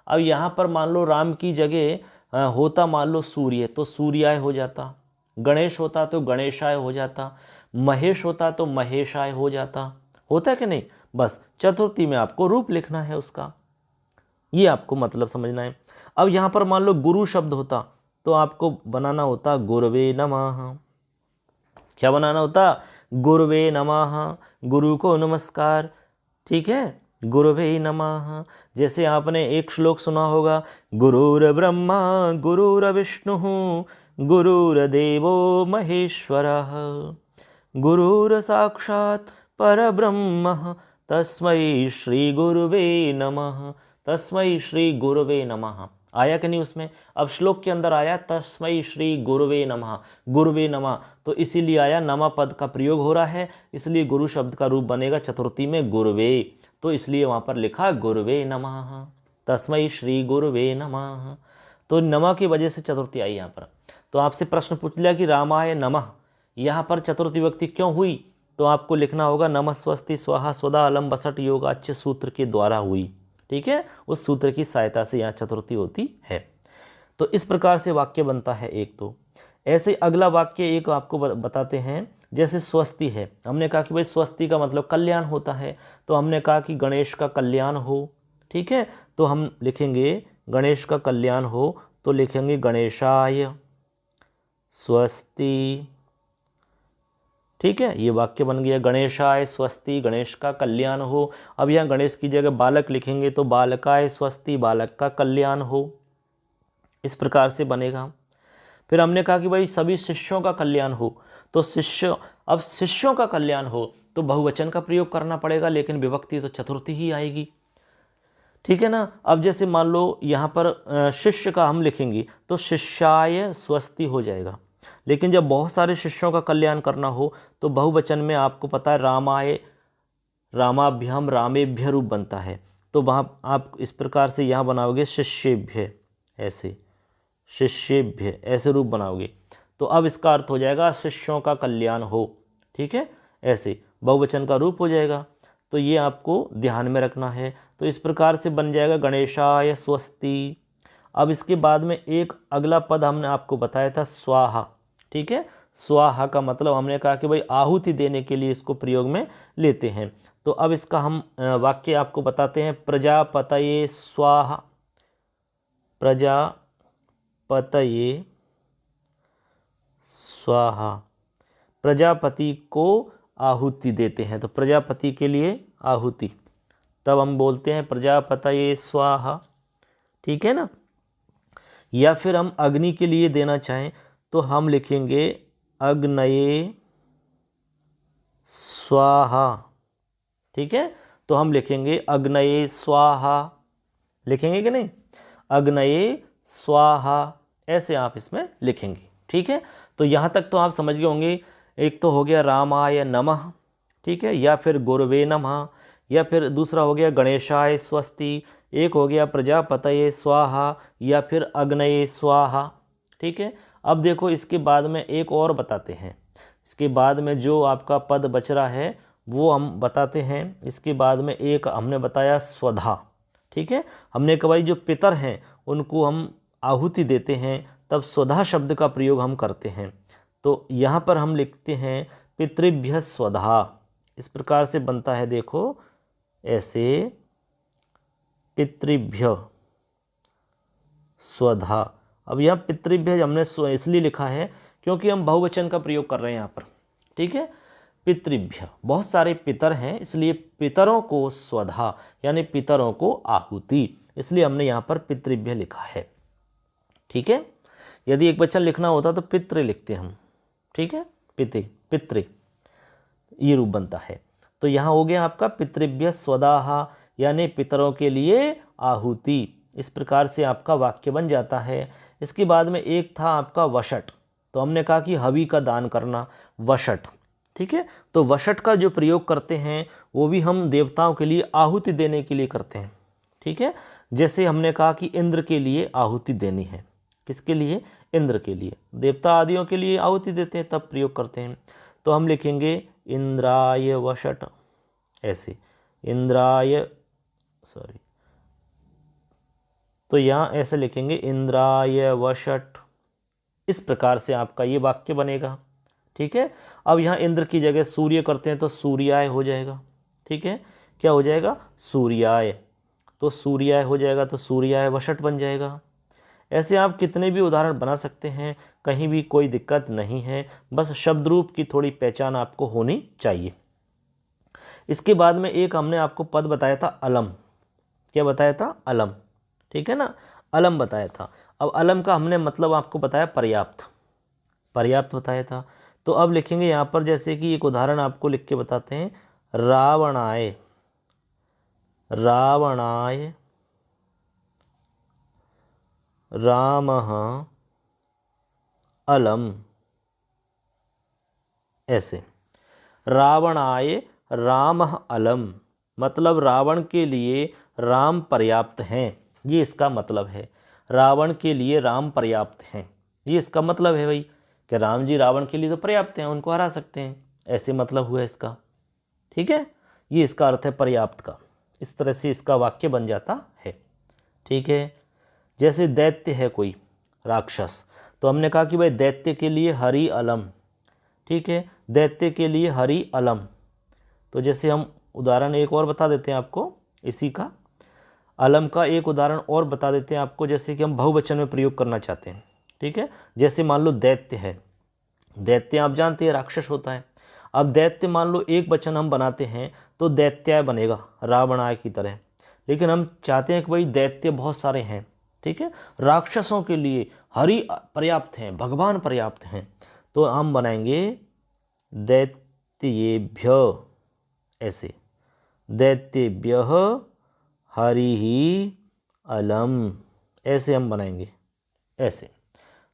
अब यहाँ पर मान लो राम की जगह होता मान लो सूर्य, तो सूर्याय हो जाता। गणेश होता तो गणेशाय हो जाता। महेश होता तो महेशाय हो जाता, होता है कि नहीं। बस चतुर्थी में आपको रूप लिखना है उसका, ये आपको मतलब समझना है। अब यहाँ पर मान लो गुरु शब्द होता तो आपको बनाना होता गुरवे नमः। क्या बनाना होता? गुरवे नमः, गुरु को नमस्कार। ठीक है, गुरुवे नमः। जैसे आपने एक श्लोक सुना होगा, गुरुर्ब्रह्मा गुरुर्विष्णुः गुरुर्देवो महेश्वरः गुरुर्साक्षात् परब्रह्म तस्मै श्री गुरुवे नमः। तस्मै श्री गुरुवे नमः आया कि नहीं उसमें? अब श्लोक के अंदर आया तस्मै श्री गुरुवे नमः, गुरुवे नमः, तो इसीलिए आया नमः पद का प्रयोग हो रहा है, इसलिए गुरु शब्द का रूप बनेगा चतुर्थी में गुरुवे, तो इसलिए वहाँ पर लिखा गुरुवे नमः, तस्मै श्री गुरुवे नमः। तो नमः की वजह से चतुर्थी आई यहाँ पर। तो आपसे प्रश्न पूछ लिया कि रामाय नमः, यहाँ पर चतुर्थी विभक्ति क्यों हुई? तो आपको लिखना होगा नमः स्वस्ति स्वाहा स्वदा अलम बसठ योगाच्य सूत्र के द्वारा हुई। ठीक है, उस सूत्र की सहायता से यहाँ चतुर्थी होती है। तो इस प्रकार से वाक्य बनता है एक। तो ऐसे अगला वाक्य एक आपको बताते हैं, जैसे स्वस्ति है। हमने कहा कि भाई स्वस्ति का मतलब कल्याण होता है, तो हमने कहा कि गणेश का कल्याण हो। ठीक है, तो हम लिखेंगे गणेश का कल्याण हो, तो लिखेंगे गणेशाय स्वस्ति। ठीक है, ये वाक्य बन गया गणेशाय स्वस्ति, गणेश का कल्याण हो। अब यहाँ गणेश की जगह बालक लिखेंगे तो बालकाय स्वस्ति, बालक का कल्याण हो। इस प्रकार से बनेगा। फिर हमने कहा कि भाई सभी शिष्यों का कल्याण हो, तो शिष्य, अब शिष्यों का कल्याण हो तो बहुवचन का प्रयोग करना पड़ेगा, लेकिन विभक्ति तो चतुर्थी ही आएगी। ठीक है ना। अब जैसे मान लो यहाँ पर शिष्य का हम लिखेंगे तो शिष्याय स्वस्ति हो जाएगा, लेकिन जब बहुत सारे शिष्यों का कल्याण करना हो तो बहुवचन में आपको पता है रामाय रामाभ्याम रामेभ्य रूप बनता है, तो वहाँ आप इस प्रकार से यहाँ बनाओगे शिष्येभ्य, ऐसे शिष्येभ्य ऐसे रूप बनाओगे, तो अब इसका अर्थ हो जाएगा शिष्यों का कल्याण हो। ठीक है, ऐसे बहुवचन का रूप हो जाएगा, तो ये आपको ध्यान में रखना है। तो इस प्रकार से बन जाएगा गणेशाय स्वस्ति। अब इसके बाद में एक अगला पद हमने आपको बताया था स्वाहा। ठीक है, स्वाहा का मतलब हमने कहा कि भाई आहुति देने के लिए इसको प्रयोग में लेते हैं। तो अब इसका हम वाक्य आपको बताते हैं, प्रजापतये स्वाहा, प्रजापतये स्वाहा, प्रजापति को आहुति देते हैं, तो प्रजापति के लिए आहुति, तब हम बोलते हैं प्रजापतये स्वाहा। ठीक है ना। या फिर हम अग्नि के लिए देना चाहें तो हम लिखेंगे अग्नये स्वाहा। ठीक है, तो हम लिखेंगे अग्नये स्वाहा, लिखेंगे कि नहीं, अग्नये स्वाहा, ऐसे आप इसमें लिखेंगे। ठीक है, तो यहाँ तक तो आप समझ गए होंगे। एक तो हो गया रामाय नमः, ठीक है, या फिर गुरवे नमः, या फिर दूसरा हो गया गणेशाय स्वस्ति, एक हो गया प्रजापतये स्वाहा, या फिर अग्नये स्वाहा। ठीक है, अब देखो इसके बाद में एक और बताते हैं, इसके बाद में जो आपका पद बच रहा है वो हम बताते हैं। इसके बाद में एक हमने बताया स्वधा। ठीक है, हमने कहा भाई जो पितर हैं उनको हम आहुति देते हैं, तब स्वधा शब्द का प्रयोग हम करते हैं। तो यहाँ पर हम लिखते हैं पितृभ्य स्वधा, इस प्रकार से बनता है, देखो ऐसे पितृभ्य स्वधा। अब यह पितृभ्य हमने इसलिए लिखा है क्योंकि हम बहुवचन का प्रयोग कर रहे हैं यहाँ पर। ठीक है, पितृभ्य बहुत सारे पितर हैं, इसलिए पितरों को स्वधा यानी पितरों को आहुति, इसलिए हमने यहाँ पर पितृभ्य लिखा है। ठीक है, यदि एक वचन लिखना होता तो पितृ लिखते हम। ठीक है, पितृ ये रूप बनता है। तो यहाँ हो गया आपका पितृभ्य स्वदाहा यानी पितरों के लिए आहुति। इस प्रकार से आपका वाक्य बन जाता है। इसके बाद में एक था आपका वषट, तो हमने कहा कि हवि का दान करना, वषट। ठीक है, तो वषट का जो प्रयोग करते हैं वो भी हम देवताओं के लिए आहुति देने के लिए करते हैं। ठीक है, जैसे हमने कहा कि इंद्र के लिए आहुति देनी है, किसके लिए, इंद्र के लिए, देवता आदियों के लिए आहुति देते हैं तब प्रयोग करते हैं। तो हम लिखेंगे इंद्राय वषट, ऐसे इंद्राय, सॉरी, तो यहाँ ऐसे लिखेंगे इंद्राय वषट। इस प्रकार से आपका ये वाक्य बनेगा। ठीक है। अब यहाँ इंद्र की जगह सूर्य करते हैं तो सूर्याय हो जाएगा। ठीक है, क्या हो जाएगा? सूर्याय। तो सूर्याय हो जाएगा तो सूर्याय वषट बन जाएगा। ऐसे आप कितने भी उदाहरण बना सकते हैं, कहीं भी कोई दिक्कत नहीं है, बस शब्द रूप की थोड़ी पहचान आपको होनी चाहिए। इसके बाद में एक हमने आपको पद बताया था अलम। क्या बताया था? अलम। ठीक है ना, अलम बताया था। अब अलम का हमने मतलब आपको बताया पर्याप्त, पर्याप्त बताया था। तो अब लिखेंगे यहाँ पर, जैसे कि एक उदाहरण आपको लिख के बताते हैं, रावणाय, रावणाय रामः अलम। ऐसे रावणाय रामः अलम, मतलब रावण के लिए राम पर्याप्त हैं, ये इसका मतलब है। रावण के लिए राम पर्याप्त हैं, ये इसका मतलब है भाई, कि राम जी रावण के लिए तो पर्याप्त हैं, उनको हरा सकते हैं, ऐसे मतलब हुआ इसका। ठीक है, ये इसका अर्थ है पर्याप्त का। इस तरह से इसका वाक्य बन जाता है। ठीक है, जैसे दैत्य है कोई राक्षस, तो हमने कहा कि भाई दैत्य के लिए हरि अलम। ठीक है, दैत्य के लिए हरि अलम। तो जैसे हम उदाहरण एक और बता देते हैं आपको इसी का, अलम का एक उदाहरण और बता देते हैं आपको, जैसे कि हम बहुवचन में प्रयोग करना चाहते हैं। ठीक है, जैसे मान लो दैत्य है, दैत्य आप जानते हैं राक्षस होता है। अब दैत्य मान लो एक वचन हम बनाते हैं तो दैत्याय बनेगा, रावणाय की तरह। लेकिन हम चाहते हैं कि भाई दैत्य बहुत सारे हैं, ठीक है, राक्षसों के लिए हरि पर्याप्त हैं, भगवान पर्याप्त हैं, तो हम बनाएंगे दैत्येभ्य, ऐसे दैत्येभ्य हरि अलम, ऐसे हम बनाएंगे ऐसे।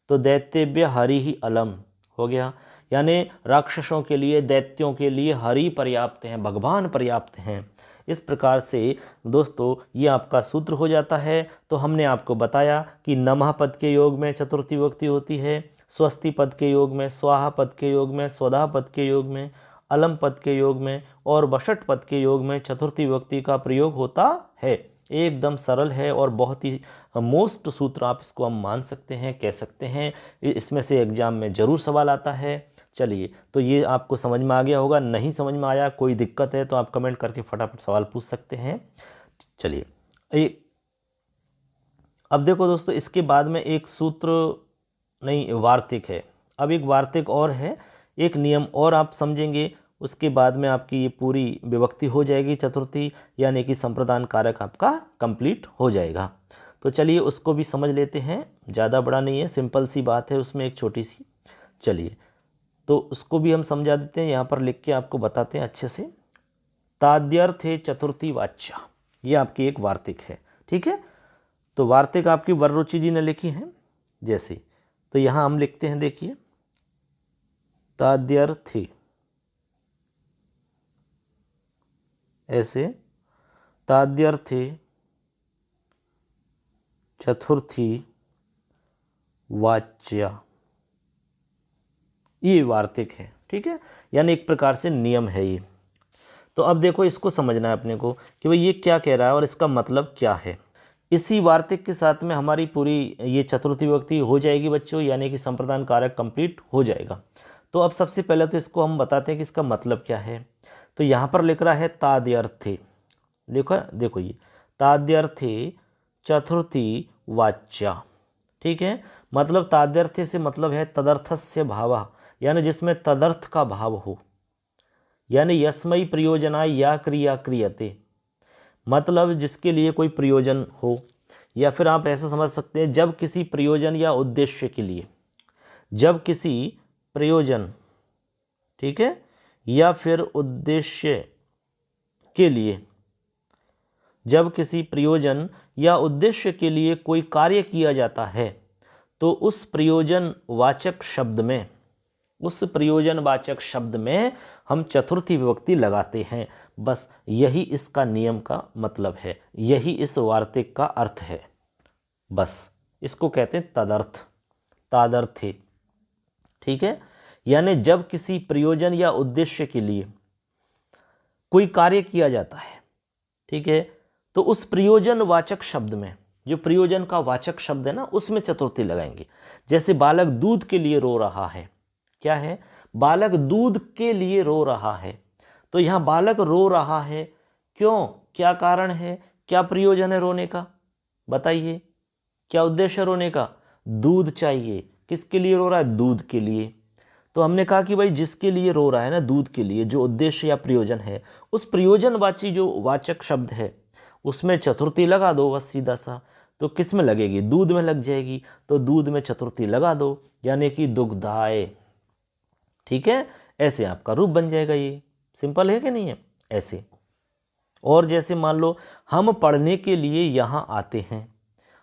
तो दैत्येभ्य हरि ही अलम हो गया, यानी राक्षसों के लिए, दैत्यों के लिए हरि पर्याप्त हैं, भगवान पर्याप्त हैं। इस प्रकार से दोस्तों ये आपका सूत्र हो जाता है। तो हमने आपको बताया कि नमः पद के योग में चतुर्थी विभक्ति होती है, स्वस्ति पद के योग में, स्वाहा पद के योग में, स्वधा पद के योग में, अलम पद के योग में और वषट पद के योग में चतुर्थी विभक्ति का प्रयोग होता है। एकदम सरल है और बहुत ही मोस्ट सूत्र आप इसको हम मान सकते हैं, कह सकते हैं। इसमें से एग्जाम में ज़रूर सवाल आता है। चलिए, तो ये आपको समझ में आ गया होगा। नहीं समझ में आया, कोई दिक्कत है तो आप कमेंट करके फटाफट सवाल पूछ सकते हैं। चलिए, अब देखो दोस्तों, इसके बाद में एक सूत्र नहीं, वार्तिक है। अब एक वार्तिक और है, एक नियम और आप समझेंगे, उसके बाद में आपकी ये पूरी विभक्ति हो जाएगी चतुर्थी, यानी कि संप्रदान कारक आपका कंप्लीट हो जाएगा। तो चलिए उसको भी समझ लेते हैं, ज़्यादा बड़ा नहीं है, सिंपल सी बात है उसमें एक छोटी सी। चलिए तो उसको भी हम समझा देते हैं, यहाँ पर लिख के आपको बताते हैं अच्छे से। ताद्यर्थे चतुर्थी वाच्य, ये आपकी एक वार्तिक है। ठीक है, तो वार्तिक आपकी वररुचि जी ने लिखी है। जैसे तो यहाँ हम लिखते हैं, देखिए, ताद्यर्थे, ऐसे ताद्यर्थे चतुर्थी वाच्य, ये वार्तिक है। ठीक है, यानी एक प्रकार से नियम है ये। तो अब देखो इसको समझना है अपने को कि भाई ये क्या कह रहा है और इसका मतलब क्या है। इसी वार्तिक के साथ में हमारी पूरी ये चतुर्थी विभक्ति हो जाएगी बच्चों, यानी कि संप्रदान कारक कंप्लीट हो जाएगा। तो अब सबसे पहले तो इसको हम बताते हैं कि इसका मतलब क्या है। तो यहाँ पर लिख रहा है ताद्यर्थे, देखो ये ताद्यर्थे चतुर्थी वाच्य। ठीक है, मतलब ताद्यर्थे से मतलब है तदर्थस्य भावः, यानी जिसमें तदर्थ का भाव हो, यानी यस्मै प्रयोजनाय या क्रिया क्रियते, मतलब जिसके लिए कोई प्रयोजन हो, या फिर आप ऐसा समझ सकते हैं जब किसी प्रयोजन या उद्देश्य के लिए, जब किसी प्रयोजन, ठीक है, या फिर उद्देश्य के लिए, जब किसी प्रयोजन या उद्देश्य के लिए कोई कार्य किया जाता है तो उस प्रयोजन वाचक शब्द में, उस प्रयोजनवाचक शब्द में हम चतुर्थी विभक्ति लगाते हैं। बस यही इसका नियम का मतलब है, यही इस वार्तिक का अर्थ है। बस इसको कहते हैं तदर्थ, तादर्थे। ठीक है, यानी जब किसी प्रयोजन या उद्देश्य के लिए कोई कार्य किया जाता है, ठीक है, तो उस प्रयोजन वाचक शब्द में, जो प्रयोजन का वाचक शब्द है ना, उसमें चतुर्थी लगाएंगे। जैसे बालक दूध के लिए रो रहा है, क्या है, बालक दूध के लिए रो रहा है। तो यहाँ बालक रो रहा है, क्यों, क्या कारण है, क्या प्रयोजन है रोने का, बताइए, क्या उद्देश्य रोने का, दूध चाहिए। किसके लिए रो रहा है, दूध के लिए। तो हमने कहा कि भाई जिसके लिए रो रहा है ना, दूध के लिए, जो उद्देश्य या प्रयोजन है, उस प्रयोजनवाची जो वाचक शब्द है उसमें चतुर्थी लगा दो बस सीधा सा। तो किस में लगेगी, दूध में लग जाएगी। तो दूध में चतुर्थी लगा दो, यानी कि दुग्धाय। ठीक है, ऐसे आपका रूप बन जाएगा। ये सिंपल है कि नहीं है, ऐसे। और जैसे मान लो हम पढ़ने के लिए यहाँ आते हैं,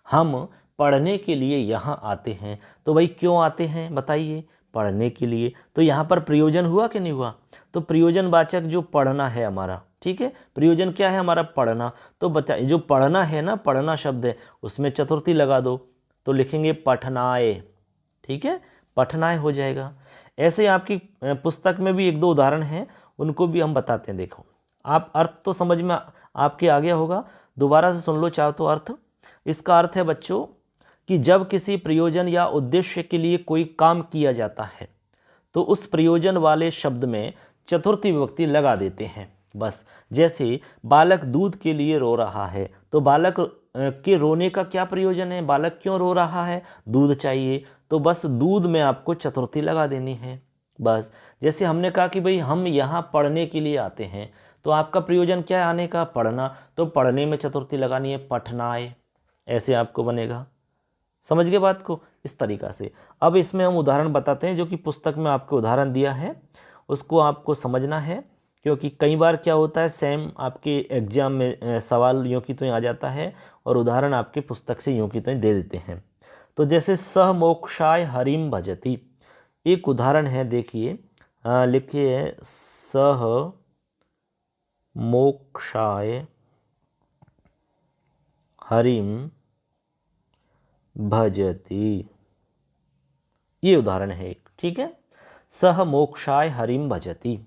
हम पढ़ने के लिए यहाँ आते हैं। तो भाई क्यों आते हैं बताइए, पढ़ने के लिए। तो यहाँ पर प्रयोजन हुआ कि नहीं हुआ, तो प्रयोजनवाचक जो पढ़ना है हमारा, ठीक है, प्रयोजन क्या है हमारा, पढ़ना। तो बताइए जो पढ़ना है ना, पढ़ना शब्द है, उसमें चतुर्थी लगा दो, तो लिखेंगे पठनाय। ठीक है, पठनाय हो जाएगा। ऐसे आपकी पुस्तक में भी एक दो उदाहरण हैं, उनको भी हम बताते हैं। देखो, आप अर्थ तो समझ में आपके आ गया होगा, दोबारा से सुन लो चाहो तो अर्थ। इसका अर्थ है बच्चों कि जब किसी प्रयोजन या उद्देश्य के लिए कोई काम किया जाता है तो उस प्रयोजन वाले शब्द में चतुर्थी विभक्ति लगा देते हैं बस। जैसे बालक दूध के लिए रो रहा है, तो बालक के रोने का क्या प्रयोजन है, बालक क्यों रो रहा है, दूध चाहिए। तो बस दूध में आपको चतुर्थी लगा देनी है बस। जैसे हमने कहा कि भाई हम यहाँ पढ़ने के लिए आते हैं, तो आपका प्रयोजन क्या है आने का, पढ़ना। तो पढ़ने में चतुर्थी लगानी है, पठनाय। ऐसे आपको बनेगा। समझ गए बात को, इस तरीक़ा से। अब इसमें हम उदाहरण बताते हैं, जो कि पुस्तक में आपको उदाहरण दिया है उसको आपको समझना है, क्योंकि कई बार क्या होता है सेम आपके एग्जाम में सवाल यूँ की त्यों आ जाता है और उदाहरण आपके पुस्तक से यूँ की त्यों दे देते हैं। तो जैसे सह मोक्षाय हरिम भजति, एक उदाहरण है, देखिए लिखिए, सह मोक्षाय हरिम भजति, ये उदाहरण है एक। ठीक है, सह मोक्षाय हरिम भजति।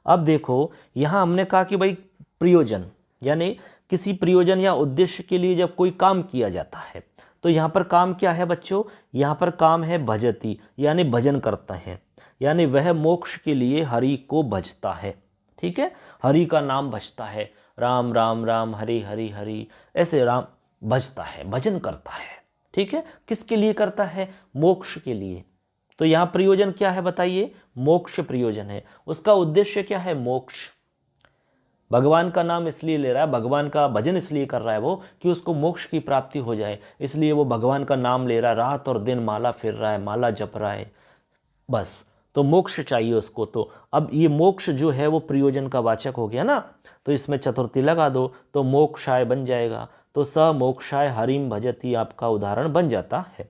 अब देखो यहाँ हमने कहा कि भाई प्रयोजन, यानी किसी प्रयोजन या उद्देश्य के लिए जब कोई काम किया जाता है, तो यहाँ पर काम क्या है बच्चों, यहाँ पर काम है भजति, यानी भजन करता है, यानी वह मोक्ष के लिए हरि को भजता है। ठीक है, हरि का नाम भजता है, राम राम राम, हरि हरि हरि, ऐसे राम भजता है, भजन करता है। ठीक है, किसके लिए करता है, मोक्ष के लिए। तो यहाँ प्रयोजन क्या है बताइए, मोक्ष प्रयोजन है। उसका उद्देश्य क्या है, मोक्ष। भगवान का नाम इसलिए ले रहा है, भगवान का भजन इसलिए कर रहा है वो कि उसको मोक्ष की प्राप्ति हो जाए, इसलिए वो भगवान का नाम ले रहा है, रात और दिन माला फिर रहा है, माला जप रहा है बस। तो मोक्ष चाहिए उसको। तो अब ये मोक्ष जो है वो प्रयोजन का वाचक हो गया ना, तो इसमें चतुर्थी लगा दो तो मोक्षाय बन जाएगा। तो स मोक्षाय हरिम भजति आपका उदाहरण बन जाता है।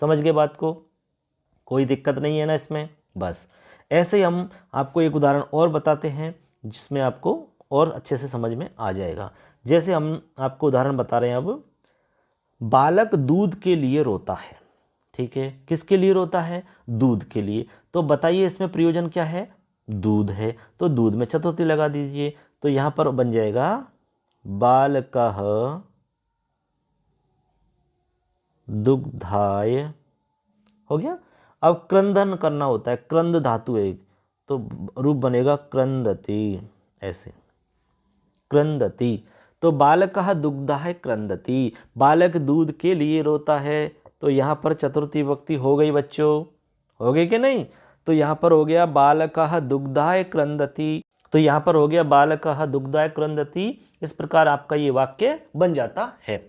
समझ गए बात को, कोई दिक्कत नहीं है ना इसमें। बस ऐसे ही हम आपको एक उदाहरण और बताते हैं जिसमें आपको और अच्छे से समझ में आ जाएगा। जैसे हम आपको उदाहरण बता रहे हैं, अब बालक दूध के लिए रोता है। ठीक है, किसके लिए रोता है, दूध के लिए। तो बताइए इसमें प्रयोजन क्या है, दूध है, तो दूध में चतुर्थी लगा दीजिए। तो यहाँ पर बन जाएगा बालकः दुग्धाय, हो गया। अब क्रंदन करना होता है, क्रंद धातु है, तो रूप बनेगा क्रंदति, ऐसे क्रंदति। तो बालकः दुग्धाय क्रंदति, बालक दूध के लिए रोता है। तो यहाँ पर चतुर्थी विभक्ति हो गई बच्चों, हो गई कि नहीं। तो यहाँ पर हो गया बालकः दुग्धाय क्रंदति, तो यहाँ पर हो गया बालकः दुग्धाय क्रंदति। इस प्रकार आपका ये वाक्य बन जाता है।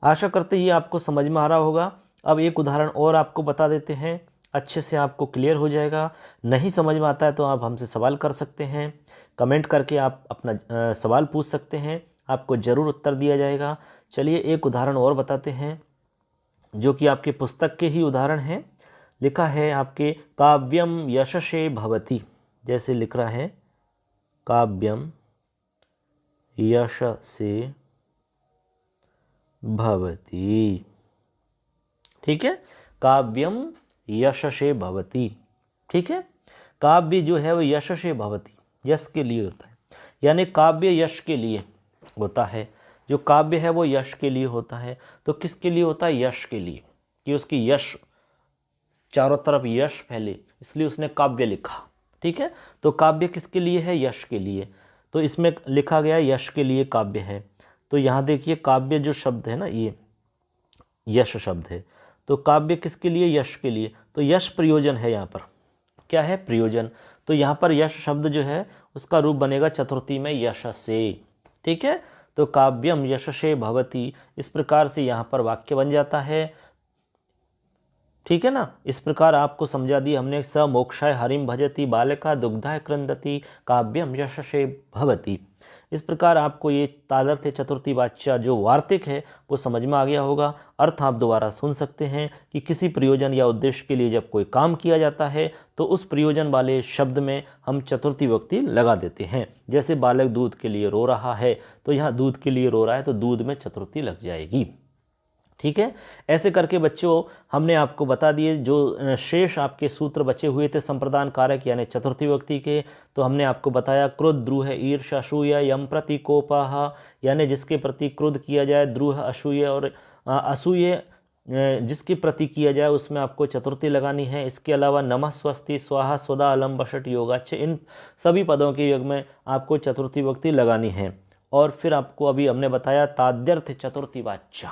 आशा करते ही आपको समझ में आ रहा होगा। अब एक उदाहरण और आपको बता देते हैं, अच्छे से आपको क्लियर हो जाएगा। नहीं समझ में आता है तो आप हमसे सवाल कर सकते हैं, कमेंट करके आप अपना सवाल पूछ सकते हैं, आपको ज़रूर उत्तर दिया जाएगा। चलिए एक उदाहरण और बताते हैं, जो कि आपके पुस्तक के ही उदाहरण हैं। लिखा है आपके काव्यम यशसे भवति, जैसे लिख रहा है काव्यम यशसे भवति। ठीक है, काव्यम यशसे भवति। ठीक है, काव्य जो है वो यशसे भवति, यश के लिए होता है, यानी काव्य यश के लिए होता है। जो काव्य है वो यश के लिए होता है। तो किसके लिए होता है, यश के लिए, कि उसकी यश चारों तरफ यश फैले, इसलिए उसने काव्य लिखा। ठीक है, तो काव्य किसके लिए है? यश के लिए। तो इसमें लिखा गया यश के लिए काव्य है। तो यहाँ देखिए काव्य जो शब्द है ना, ये यश शब्द है। तो काव्य किसके लिए? यश के लिए। तो यश प्रयोजन है, यहाँ पर क्या है? प्रयोजन। तो यहाँ पर यश शब्द जो है उसका रूप बनेगा चतुर्थी में यशसे। ठीक है, तो काव्यम यशसे भवति, इस प्रकार से यहाँ पर वाक्य बन जाता है। ठीक है ना, इस प्रकार आपको समझा दिया हमने। स मोक्षाय हरिम भजति बालका दुग्धाय क्रंदति काव्यम यशसे भवति। इस प्रकार आपको ये तादर्थ चतुर्थी वाच्य जो वार्तिक है वो समझ में आ गया होगा। अर्थ आप दोबारा सुन सकते हैं कि किसी प्रयोजन या उद्देश्य के लिए जब कोई काम किया जाता है तो उस प्रयोजन वाले शब्द में हम चतुर्थी विभक्ति लगा देते हैं। जैसे बालक दूध के लिए रो रहा है, तो यहाँ दूध के लिए रो रहा है तो दूध में चतुर्थी लग जाएगी। ठीक है, ऐसे करके बच्चों हमने आपको बता दिए जो शेष आपके सूत्र बचे हुए थे संप्रदान कारक यानी चतुर्थी विभक्ति के। तो हमने आपको बताया क्रोध, द्रूह, ईर्ष्या, असूया, यम प्रति कोपाह, यानी जिसके प्रति क्रोध किया जाए, द्रूह, असूय और असूय जिसके प्रति किया जाए उसमें आपको चतुर्थी लगानी है। इसके अलावा नमः, स्वस्ति, स्वाहा, स्वदा, अलम, बषट, योगाच्छ, इन सभी पदों के योग में आपको चतुर्थी विभक्ति लगानी है। और फिर आपको अभी हमने बताया ताद्यर्थ चतुर्थी वाच्य।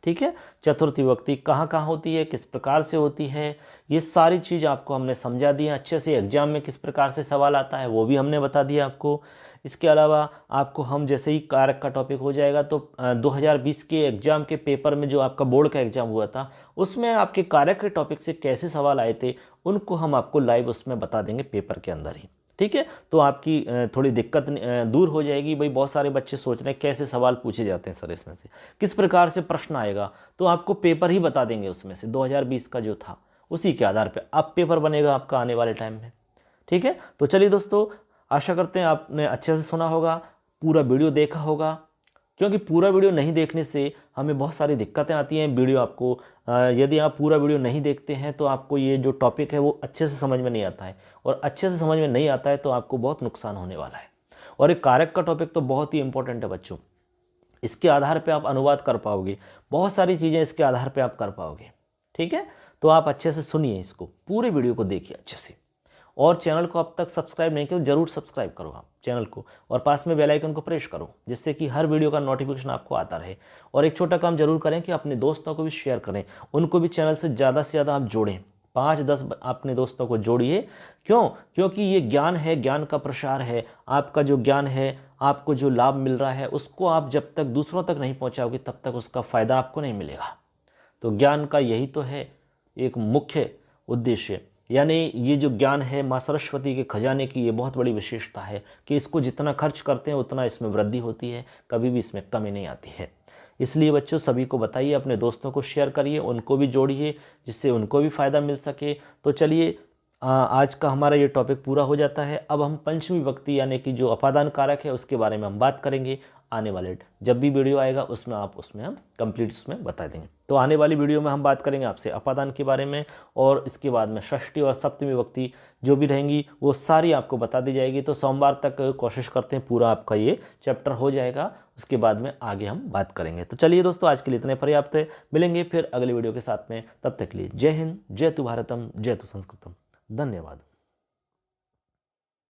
ठीक है, चतुर्थी विभक्ति कहाँ कहाँ होती है, किस प्रकार से होती है, ये सारी चीज़ आपको हमने समझा दी है। अच्छे से एग्जाम में किस प्रकार से सवाल आता है वो भी हमने बता दिया आपको। इसके अलावा आपको हम जैसे ही कारक का टॉपिक हो जाएगा तो 2020 के एग्ज़ाम के पेपर में जो आपका बोर्ड का एग्ज़ाम हुआ था उसमें आपके कारक के टॉपिक से कैसे सवाल आए थे उनको हम आपको लाइव उसमें बता देंगे पेपर के अंदर ही। ठीक है, तो आपकी थोड़ी दिक्कत दूर हो जाएगी। भाई बहुत सारे बच्चे सोच रहे हैं कैसे सवाल पूछे जाते हैं सर, इसमें से किस प्रकार से प्रश्न आएगा, तो आपको पेपर ही बता देंगे उसमें से 2020 का जो था उसी के आधार पे अब पेपर बनेगा आपका आने वाले टाइम में। ठीक है, तो चलिए दोस्तों, आशा करते हैं आपने अच्छे से सुना होगा, पूरा वीडियो देखा होगा, क्योंकि पूरा वीडियो नहीं देखने से हमें बहुत सारी दिक्कतें आती हैं। वीडियो आपको यदि आप पूरा वीडियो नहीं देखते हैं तो आपको ये जो टॉपिक है वो अच्छे से समझ में नहीं आता है, और अच्छे से समझ में नहीं आता है तो आपको बहुत नुकसान होने वाला है। और एक कारक का टॉपिक तो बहुत ही इंपॉर्टेंट है बच्चों, इसके आधार पे आप अनुवाद कर पाओगे, बहुत सारी चीज़ें इसके आधार पे आप कर पाओगे। ठीक है, तो आप अच्छे से सुनिए, इसको पूरे वीडियो को देखिए अच्छे से। और चैनल को अब तक सब्सक्राइब नहीं किया जरूर सब्सक्राइब करो आप चैनल को, और पास में बेल आइकन को प्रेस करो जिससे कि हर वीडियो का नोटिफिकेशन आपको आता रहे। और एक छोटा काम जरूर करें कि अपने दोस्तों को भी शेयर करें, उनको भी चैनल से ज़्यादा आप जोड़ें, 5-10 अपने दोस्तों को जोड़िए। क्यों? क्योंकि ये ज्ञान है, ज्ञान का प्रसार है। आपका जो ज्ञान है, आपको जो लाभ मिल रहा है उसको आप जब तक दूसरों तक नहीं पहुँचाओगे तब तक उसका फ़ायदा आपको नहीं मिलेगा। तो ज्ञान का यही तो है एक मुख्य उद्देश्य, यानी ये जो ज्ञान है माँ सरस्वती के खजाने की ये बहुत बड़ी विशेषता है कि इसको जितना खर्च करते हैं उतना इसमें वृद्धि होती है, कभी भी इसमें कमी नहीं आती है। इसलिए बच्चों सभी को बताइए, अपने दोस्तों को शेयर करिए, उनको भी जोड़िए जिससे उनको भी फ़ायदा मिल सके। तो चलिए आज का हमारा ये टॉपिक पूरा हो जाता है। अब हम पंचमी विभक्ति यानी कि जो अपादान कारक है उसके बारे में हम बात करेंगे आने वाले जब भी वीडियो आएगा उसमें हम कंप्लीट उसमें बता देंगे। तो आने वाली वीडियो में हम बात करेंगे आपसे अपादान के बारे में, और इसके बाद में षष्ठी और सप्तमी विभक्ति जो भी रहेंगी वो सारी आपको बता दी जाएगी। तो सोमवार तक कोशिश करते हैं पूरा आपका ये चैप्टर हो जाएगा, उसके बाद में आगे हम बात करेंगे। तो चलिए दोस्तों, आज के लिए इतने पर्याप्त है, मिलेंगे फिर अगले वीडियो के साथ में। तब तक के लिए जय हिंद, जय तु भारतम, जय तु संस्कृतम। धन्यवाद।